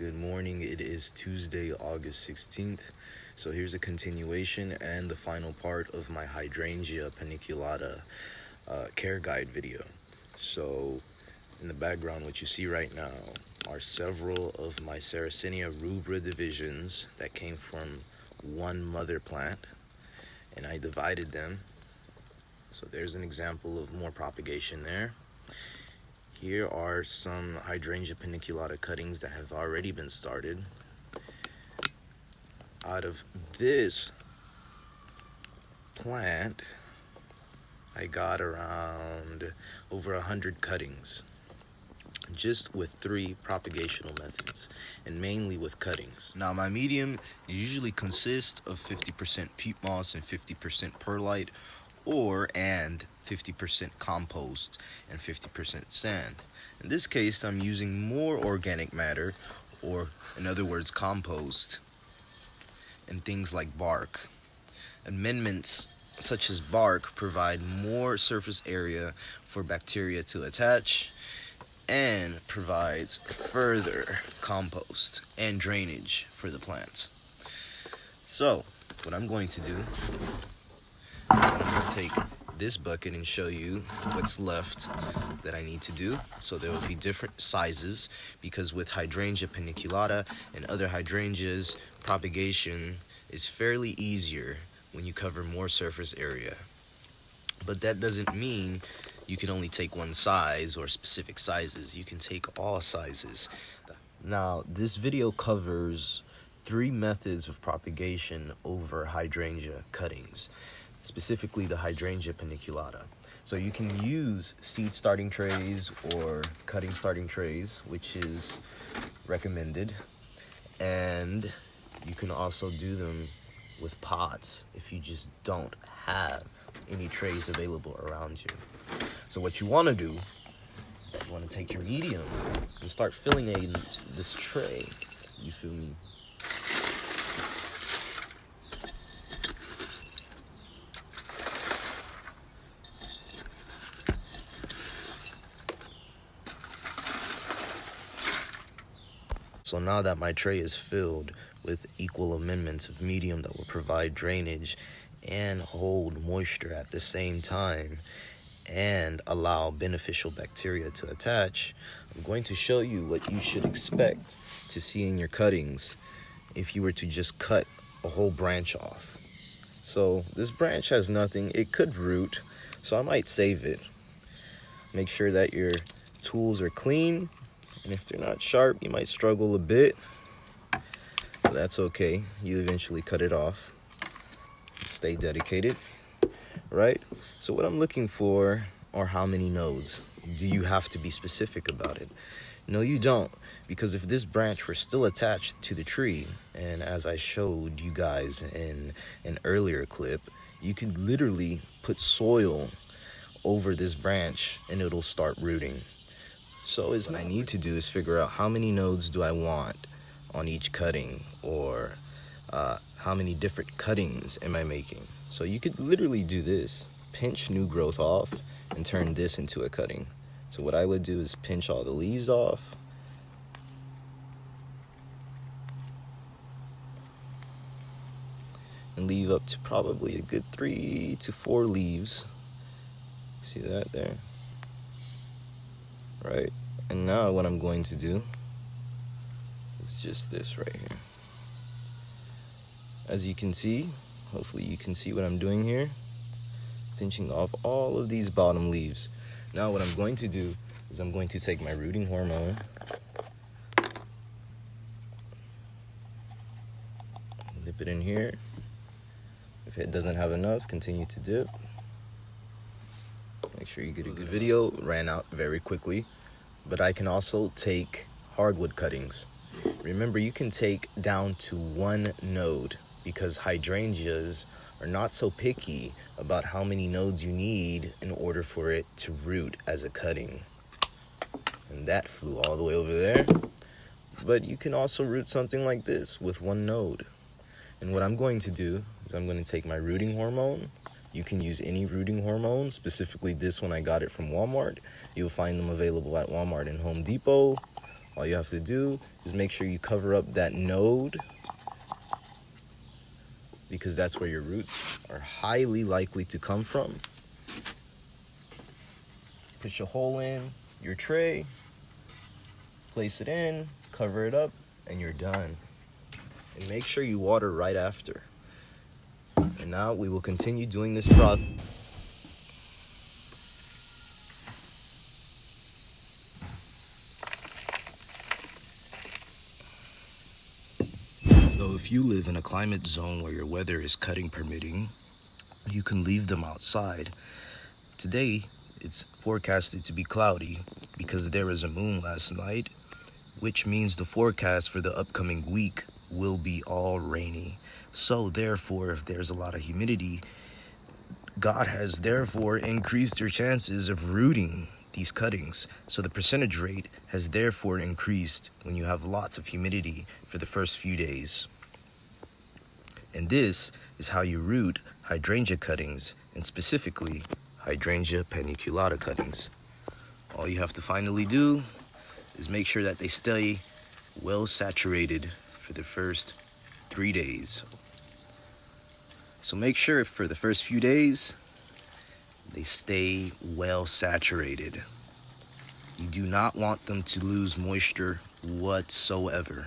Good morning. It is Tuesday, August 16th. So here's a continuation and the final part of my Hydrangea Paniculata care guide video. So in the background, what you see right now are several of my Sarracenia rubra divisions that came from one mother plant, and I divided them. So there's an example of more propagation there. Here are some Hydrangea Paniculata cuttings that have already been started. Out of this plant, I got around over 100 cuttings, just with 3 propagational methods, and mainly with cuttings. Now, my medium usually consists of 50% peat moss and 50% perlite, and 50% compost and 50% sand. In this case, I'm using more organic matter, or in other words, compost, and things like bark. Amendments such as bark provide more surface area for bacteria to attach and provides further compost and drainage for the plants. So what I'm going to do, I'm going to take this bucket and show you what's left that I need to do. So there will be different sizes, because with Hydrangea Paniculata and other hydrangeas, propagation is fairly easier when you cover more surface area. But that doesn't mean you can only take one size or specific sizes. You can take all sizes. Now, this video covers 3 methods of propagation over hydrangea cuttings, specifically the Hydrangea Paniculata. So you can use seed starting trays or cutting starting trays, which is recommended, and you can also do them with pots if you just don't have any trays available around you. So what you want to do is you want to take your medium and start filling this tray. You feel me? So now that my tray is filled with equal amendments of medium that will provide drainage and hold moisture at the same time and allow beneficial bacteria to attach, I'm going to show you what you should expect to see in your cuttings if you were to just cut a whole branch off. So this branch has nothing. It could root, so I might save it. Make sure that your tools are clean, and if they're not sharp, you might struggle a bit. But that's okay. You eventually cut it off. Stay dedicated, right? So what I'm looking for are how many nodes. Do you have to be specific about it? No, you don't. Because if this branch were still attached to the tree, and as I showed you guys in an earlier clip, you can literally put soil over this branch and it'll start rooting. So what I need to do is figure out how many nodes do I want on each cutting, or how many different cuttings am I making. So you could literally do this, pinch new growth off and turn this into a cutting. So what I would do is pinch all the leaves off, and leave up to probably a good 3 to 4 leaves. See that there? Right, and now what I'm going to do is just this right here. As you can see, hopefully you can see what I'm doing here, pinching off all of these bottom leaves. Now what I'm going to do is I'm going to take my rooting hormone, dip it in here. If it doesn't have enough, continue to dip. Make sure you get a good video. Ran out very quickly. But I can also take hardwood cuttings. Remember, you can take down to 1 node, because hydrangeas are not so picky about how many nodes you need in order for it to root as a cutting. And that flew all the way over there. But you can also root something like this with 1 node. And what I'm going to do is I'm going to take my rooting hormone. You can use any rooting hormone, specifically this one I got it from Walmart. You'll find them available at Walmart and Home Depot, All you have to do is make sure you cover up that node, because that's where your roots are highly likely to come from. Put your hole in your tray, place it in, cover it up, and you're done. And make sure you water right after. And now we will continue doing this process. So if you live in a climate zone where your weather is cutting permitting, you can leave them outside. Today, it's forecasted to be cloudy because there was a moon last night, which means the forecast for the upcoming week will be all rainy. So therefore, if there's a lot of humidity, God has therefore increased your chances of rooting these cuttings. So the percentage rate has therefore increased when you have lots of humidity for the first few days. And this is how you root hydrangea cuttings, and specifically Hydrangea paniculata cuttings. All you have to finally do is make sure that they stay well saturated for the first 3 days. So make sure for the first few days they stay well saturated. You do not want them to lose moisture whatsoever.